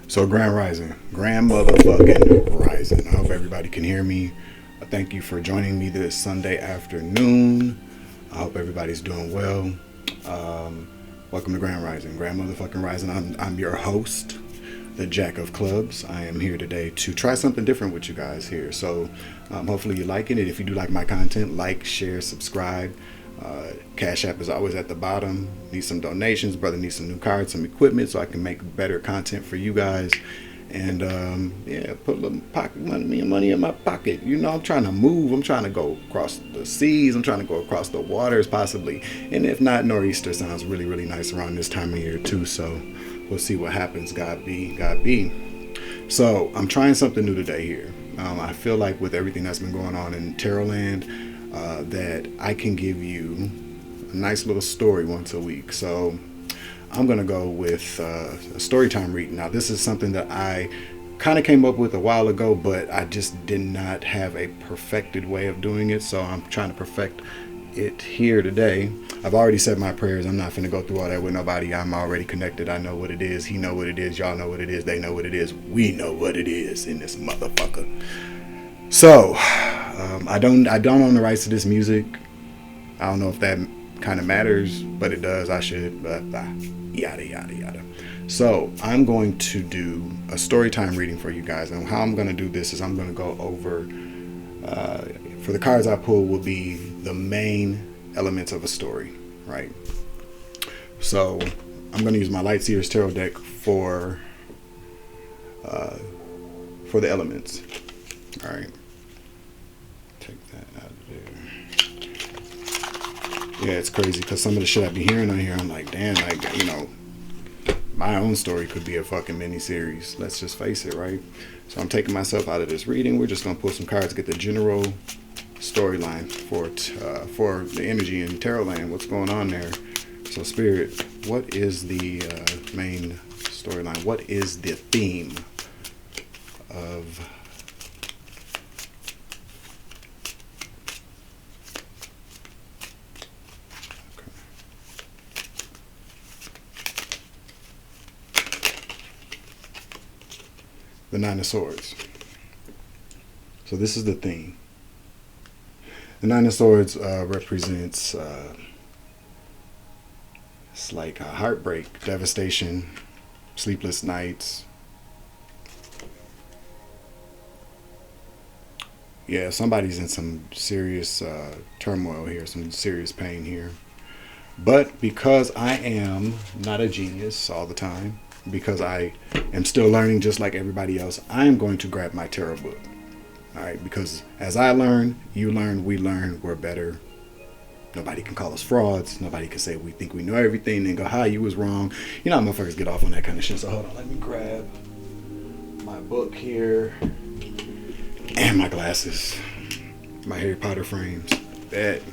So grand motherfucking rising. I hope everybody can hear me. Thank you for joining me this Sunday afternoon. I hope everybody's doing well. Welcome to Grand Rising, grand motherfucking rising. I'm your host, the Jack of Clubs. I am here today to try something different with you guys here. So hopefully you're liking it. If you do like my content, like, share, subscribe. Cash App is always at the bottom. Need some donations, brother. Need some new cards, some equipment, so I can make better content for you guys. And put a little pocket money in my pocket. You know, I'm trying to move. I'm trying to go across the seas. I'm trying to go across the waters, possibly. And if not, nor'easter sounds really, really nice around this time of year too. So we'll see what happens. God be. So I'm trying something new today here. I feel like with everything that's been going on in Tarotland, that I can give you a nice little story once a week. So I'm going to go with a story time reading. Now, this is something that I kind of came up with a while ago, but I just did not have a perfected way of doing it. So I'm trying to perfect it here today. I've already said my prayers. I'm not going to go through all that with nobody. I'm already connected. I know what it is. He know what it is. Y'all know what it is. They know what it is. We know what it is in this motherfucker. So I don't own the rights to this music. I don't know if that kind of matters, but it does. I should, but yada yada yada. So I'm going to do a story time reading for you guys, and how I'm going to do this is I'm going to go over for the cards I pull will be the main elements of a story, right? So I'm going to use my Light Seers Tarot deck for the elements. All right. Take that out of there. Yeah, it's crazy because some of the shit I be hearing on here, I'm like, damn, my own story could be a fucking mini series. Let's just face it, right? So I'm taking myself out of this reading. We're just gonna pull some cards, get the general storyline for the energy in Tarotland. What's going on there? So Spirit, what is the main storyline? What is the theme of the Nine of Swords? So this is the theme. The Nine of Swords represents it's like a heartbreak, devastation, sleepless nights. Yeah, somebody's in some serious turmoil here, some serious pain here. But because I am not a genius all the time, because I am still learning just like everybody else, I am going to grab my tarot book. All right, because as I learn, you learn, we learn, we're better. Nobody can call us frauds. Nobody can say we think we know everything and go, hi, you was wrong. You know how motherfuckers get off on that kind of shit. So hold on, let me grab my book here and my glasses, my Harry Potter frames. That.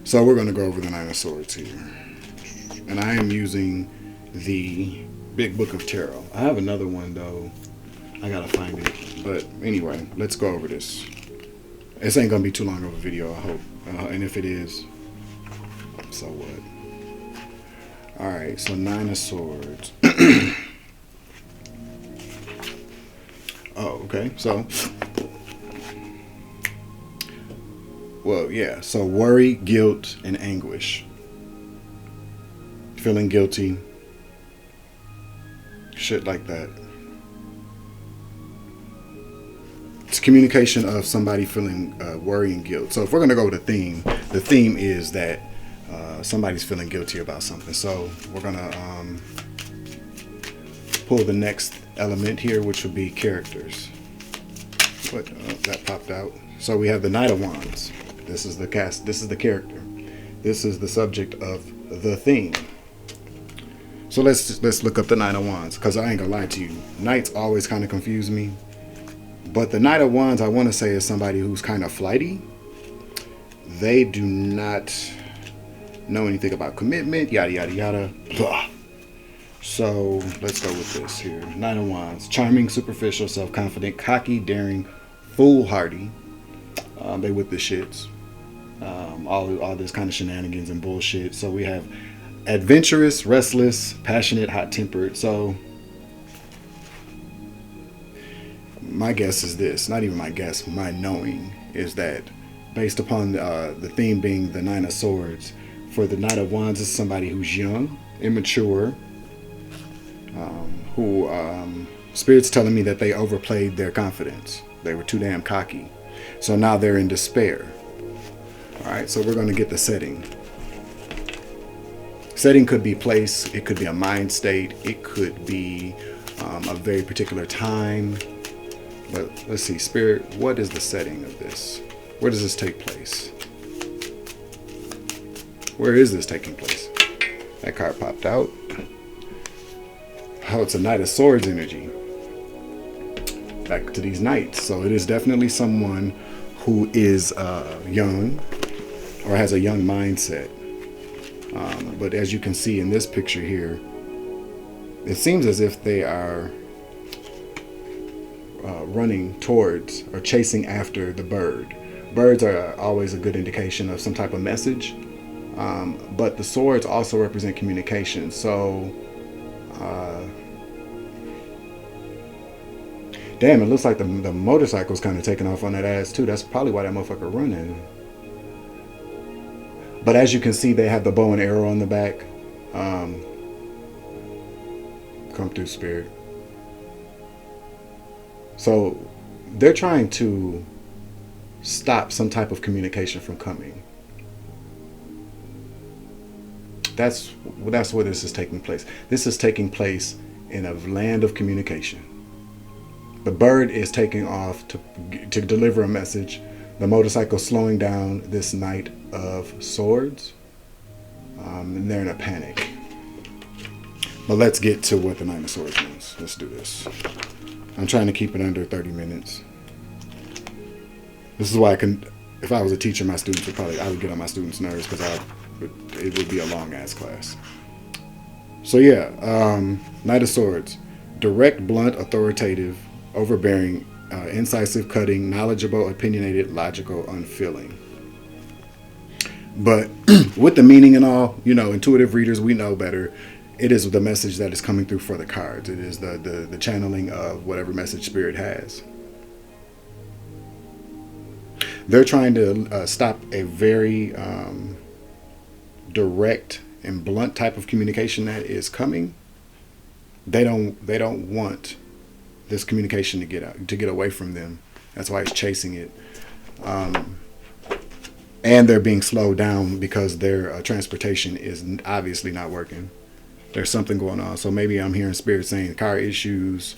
So we're going to go over the Nine of Swords here. And I am using the Big Book of Tarot. I have another one though. I gotta find it. But anyway, let's go over this. This ain't gonna be too long of a video, I hope. And if it is, so what? Alright, so Nine of Swords. Oh, okay. So, well, yeah. So worry, guilt, and anguish. Feeling guilty. Shit like that. It's communication of somebody feeling worry and guilt. So if we're going to go with the theme is that somebody's feeling guilty about something. So we're going to pull the next element here, which would be characters. What? That popped out. So we have the Knight of Wands. This is the cast. This is the character. This is the subject of the theme. So let's look up the Knight of Wands, because I ain't gonna lie to you, knights always kind of confuse me. But the Knight of Wands, I want to say, is somebody who's kind of flighty. They do not know anything about commitment, yada yada yada. Blah. So let's go with this here. Knight of Wands, charming, superficial, self-confident, cocky, daring, foolhardy. They with the shits. All this kind of shenanigans and bullshit. So we have adventurous, restless, passionate, hot-tempered. So my guess is this, not even my guess, my knowing is that based upon the theme being the Nine of Swords, for the Knight of Wands is somebody who's young, immature, who Spirit's telling me that they overplayed their confidence. They were too damn cocky. So now they're in despair. All right, so we're going to get the setting. Setting could be place, it could be a mind state, it could be a very particular time. But let's see, Spirit, what is the setting of this? Where does this take place? Where is this taking place? That card popped out. Oh, it's a Knight of Swords energy. Back to these knights. So it is definitely someone who is young or has a young mindset. But as you can see in this picture here, it seems as if they are running towards or chasing after the bird. Birds are always a good indication of some type of message. But the swords also represent communication. So, damn, it looks like the motorcycle's kind of taking off on that ass too. That's probably why that motherfucker running. But as you can see, they have the bow and arrow on the back. Come through, Spirit. So they're trying to stop some type of communication from coming. That's where this is taking place. This is taking place in a land of communication. The bird is taking off to deliver a message. The motorcycle slowing down this Knight of Swords. And they're in a panic. But let's get to what the Knight of Swords means. Let's do this. I'm trying to keep it under 30 minutes. This is why if I was a teacher, my students I would get on my students' nerves because it would be a long ass class. So yeah, Knight of Swords, direct, blunt, authoritative, overbearing, incisive, cutting, knowledgeable, opinionated, logical, unfeeling. But with the meaning and all, intuitive readers, we know better. It is the message that is coming through for the cards. It is the channeling of whatever message Spirit has. They're trying to stop a very direct and blunt type of communication that is coming. They don't want this communication to get away from them. That's why it's chasing it. And they're being slowed down because their transportation is obviously not working. There's something going on. So maybe I'm hearing Spirit saying car issues,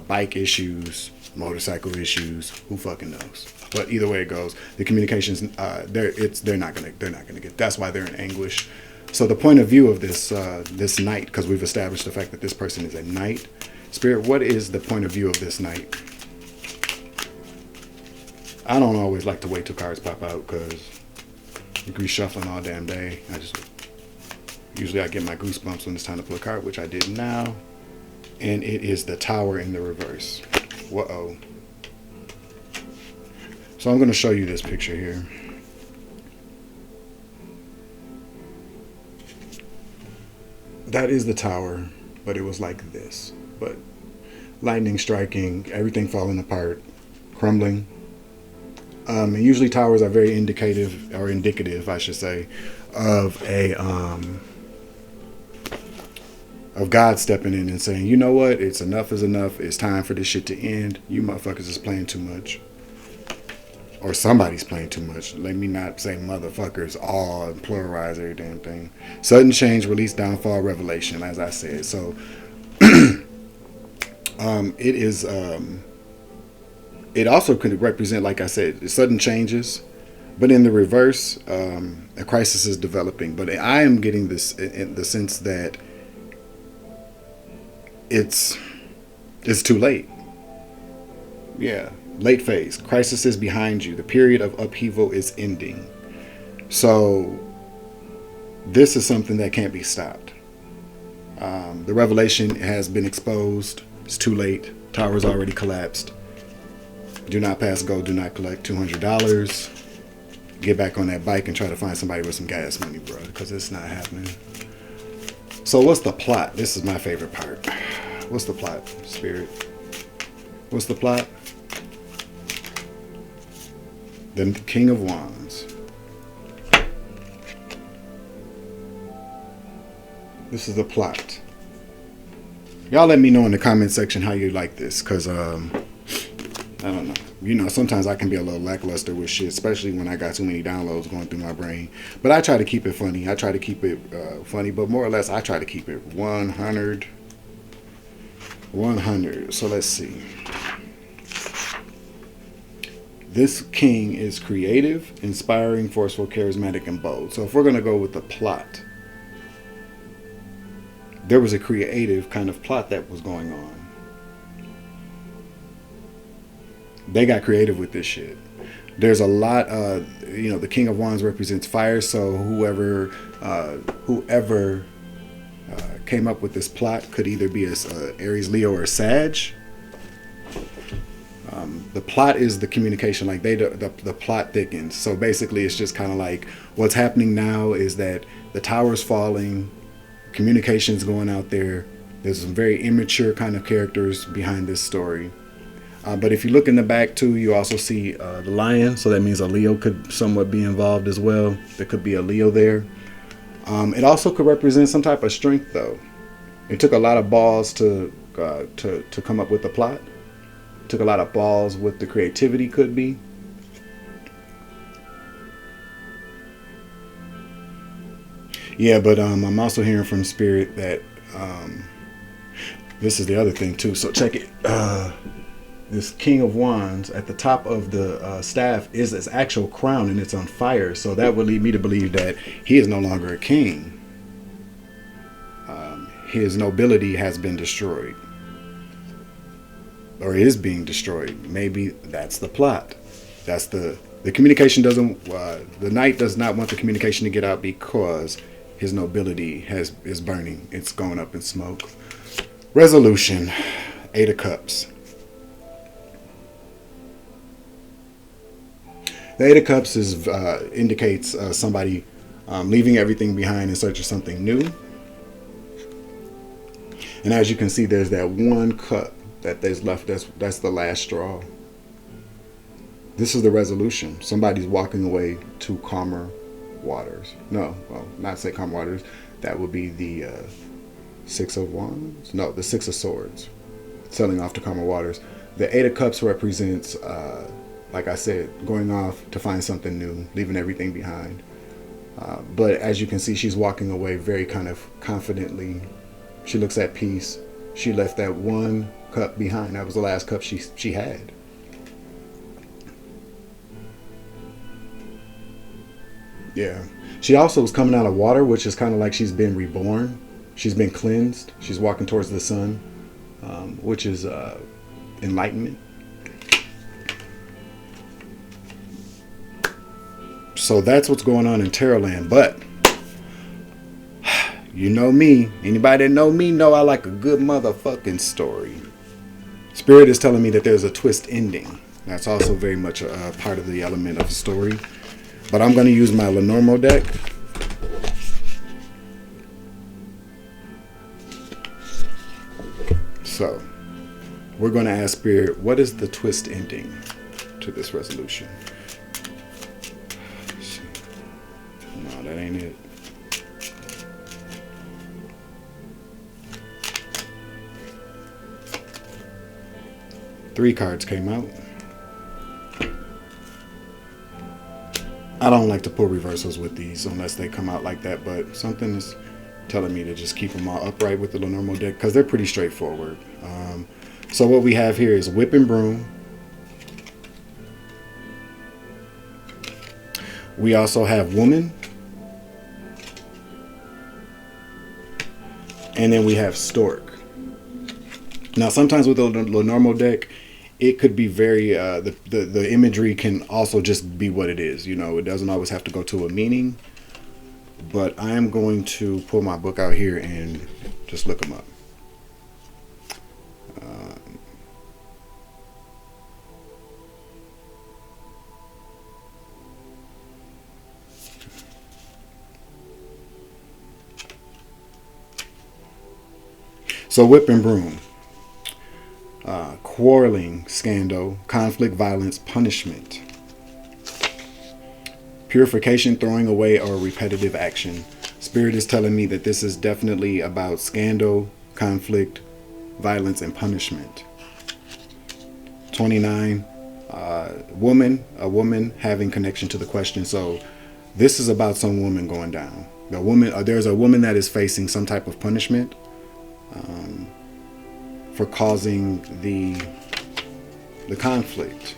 bike issues, motorcycle issues. Who fucking knows? But either way it goes, the communications they're not gonna get. That's why they're in anguish. So the point of view of this knight, because we've established the fact that this person is a knight. Spirit, what is the point of view of this knight? I don't always like to wait till cards pop out because you can be shuffling all damn day. Usually I get my goosebumps when it's time to pull a card, which I did now. And it is the Tower in the reverse. Whoa. So I'm going to show you this picture here. That is the Tower, but it was like this. But lightning striking, everything falling apart, crumbling. And usually towers are very indicative, I should say, of of God stepping in and saying, you know what, it's enough is enough. It's time for this shit to end. You motherfuckers is playing too much. Or somebody's playing too much. Let me not say motherfuckers all and pluralize every damn thing. Sudden change, release, downfall, revelation, as I said. So it is it also could represent, like I said, sudden changes, but in the reverse, a crisis is developing. But I am getting this in the sense that it's too late. Yeah, late phase. Crisis is behind you. The period of upheaval is ending. So this is something that can't be stopped. The revelation has been exposed. It's too late. Tower's already collapsed. Do not pass go. Do not collect $200. Get back on that bike and try to find somebody with some gas money, bro, because it's not happening. So what's the plot? This is my favorite part. What's the plot, Spirit? What's the plot? The King of Wands. This is the plot. Y'all let me know in the comment section how you like this, because I don't know. You know, sometimes I can be a little lackluster with shit, especially when I got too many downloads going through my brain. But I try to keep it funny. I try to keep it funny, but more or less, I try to keep it 100. 100. So let's see. This king is creative, inspiring, forceful, charismatic, and bold. So if we're going to go with the plot, there was a creative kind of plot that was going on. They got creative with this shit. There's a lot, the King of Wands represents fire, so whoever came up with this plot could either be a Aries, Leo, or Sag. The plot is the communication, like the plot thickens. So basically it's just kind of like what's happening now is that the tower's falling, communication's going out there. There's some very immature kind of characters behind this story. But if you look in the back too, you also see the lion. So that means a Leo could somewhat be involved as well. There could be a Leo there. It also could represent some type of strength though. It took a lot of balls to come up with the plot. Took a lot of balls with the creativity could be. Yeah, but I'm also hearing from Spirit that this is the other thing too. So check it. This King of Wands at the top of the staff is his actual crown and it's on fire. So that would lead me to believe that he is no longer a king. His nobility has been destroyed. Or is being destroyed. Maybe that's the plot. That's the communication doesn't. The knight does not want the communication to get out because his nobility is burning. It's going up in smoke. Resolution. 8 of Cups. The 8 of Cups indicates somebody leaving everything behind in search of something new. And as you can see, there's that one cup that there's left. That's the last straw. This is the resolution. Somebody's walking away to calmer waters. No, well, not say calmer waters. That would be the 6 of Wands. No, the 6 of Swords. Sailing off to calmer waters. The 8 of Cups represents, like I said, going off to find something new, leaving everything behind. But as you can see, she's walking away very kind of confidently. She looks at peace. She left that one cup behind. That was the last cup she had. Yeah. She also was coming out of water, which is kind of like she's been reborn. She's been cleansed. She's walking towards the sun, which is enlightenment. So that's what's going on in Tarotland. But you know me. Anybody that know me know I like a good motherfucking story. Spirit is telling me that there's a twist ending. That's also very much a part of the element of the story. But I'm going to use my Lenormand deck. So, we're going to ask Spirit, what is the twist ending to this resolution? No, that ain't it. Three cards came out. I don't like to pull reversals with these unless they come out like that, but something is telling me to just keep them all upright with the Lenormand deck because they're pretty straightforward. So what we have here is Whip and Broom. We also have Woman. And then we have Stork. Now sometimes with the Lenormand deck, it could be very, the imagery can also just be what it is. You know, it doesn't always have to go to a meaning. But I am going to pull my book out here and just look them up. So Whip and Broom. quarreling, scandal, conflict, violence, punishment. Purification, throwing away, or repetitive action. Spirit is telling me that this is definitely about scandal, conflict, violence, and punishment. 29, a woman having connection to the question. So this is about some woman going down. There's a woman that is facing some type of punishment for causing the conflict,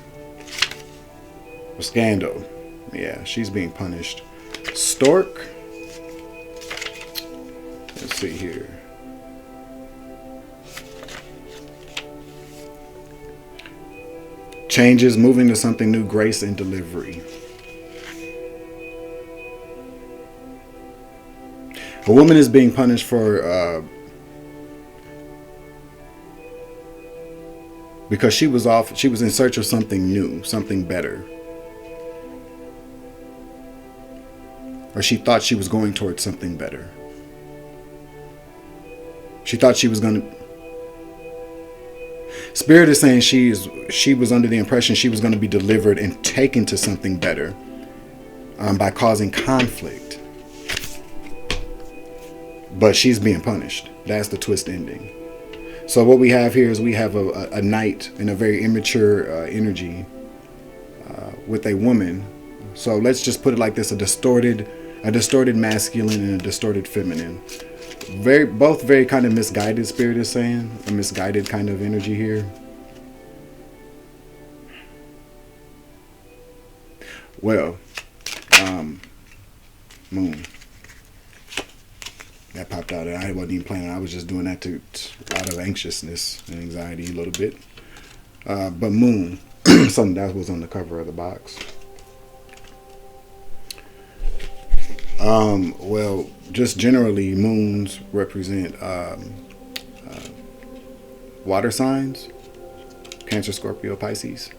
the scandal. Yeah, she's being punished. Stork. Let's see here. Changes, moving to something new, grace and delivery. A woman is being punished for because she was in search of something new, something better. Or she thought she was going towards something better. She thought she was going to... Spirit is saying she was under the impression she was going to be delivered and taken to something better by causing conflict. But she's being punished. That's the twist ending. So what we have here is we have a knight in a very immature energy with a woman. So let's just put it like this: a distorted masculine and a distorted feminine. Both very kind of misguided, Spirit is saying. A misguided kind of energy here. Well, moon. That popped out. I wasn't even planning. I was just doing that out of anxiousness and anxiety a little bit. But moon, something that was on the cover of the box. Well, just generally, moons represent water signs: Cancer, Scorpio, Pisces.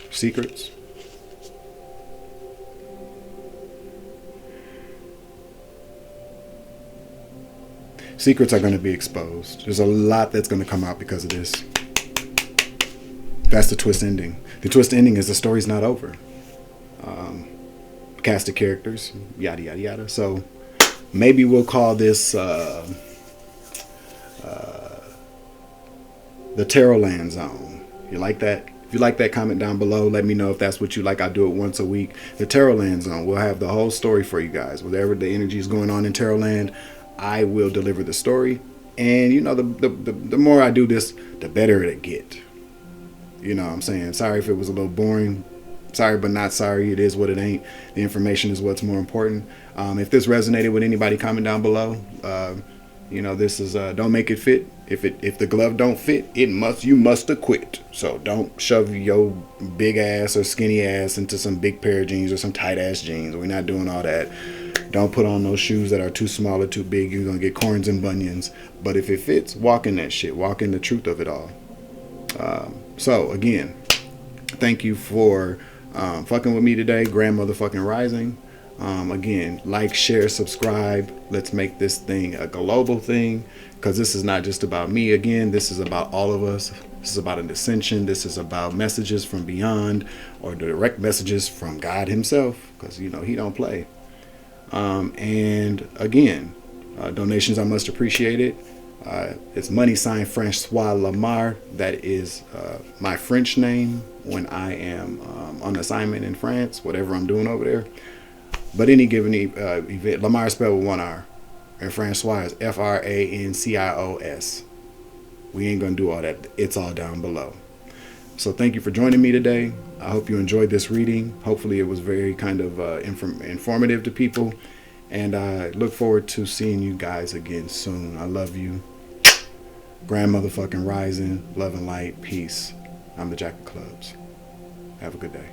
Secrets. Secrets are going to be exposed. There's a lot that's going to come out because of this. That's the twist ending. The twist ending is the story's not over. Cast of characters, yada yada yada. So maybe we'll call this the Tarotland zone. You like that? If you like that, comment down below. Let me know if that's what you like. I do it once a week. The Tarotland zone. We'll have the whole story for you guys. Whatever the energy is going on in Tarotland, I will deliver the story. And you know, the more I do this, the better it'll get. You know what I'm saying? Sorry if it was a little boring. Sorry, but not sorry. It is what it ain't. The information is what's more important. If this resonated with anybody, comment down below. You know, this is don't make it fit. If the glove don't fit, you must acquit. So don't shove your big ass or skinny ass into some big pair of jeans or some tight ass jeans. We're not doing all that. Don't put on those shoes that are too small or too big. You're gonna get corns and bunions. But if it fits, walk in that shit. Walk in the truth of it all. So again, thank you for fucking with me today. Grand motherfucking rising. Again, like, share, subscribe. Let's make this thing a global thing, because this is not just about me. Again, this is about all of us. This is about an ascension. This is about messages from beyond, or direct messages from God himself, because you know he don't play. And again, donations are much appreciated. It's money sign Francois Lamar. That is my French name when I am on assignment in France, whatever I'm doing over there. But any given event, Lamar is spelled with one R, and Francois is Francios. We ain't gonna do all that. It's all down below. So thank you for joining me today. I hope you enjoyed this reading. Hopefully it was very kind of informative to people. And I look forward to seeing you guys again soon. I love you. Grand motherfucking rising. Love and light. Peace. I'm the Jack of Clubs. Have a good day.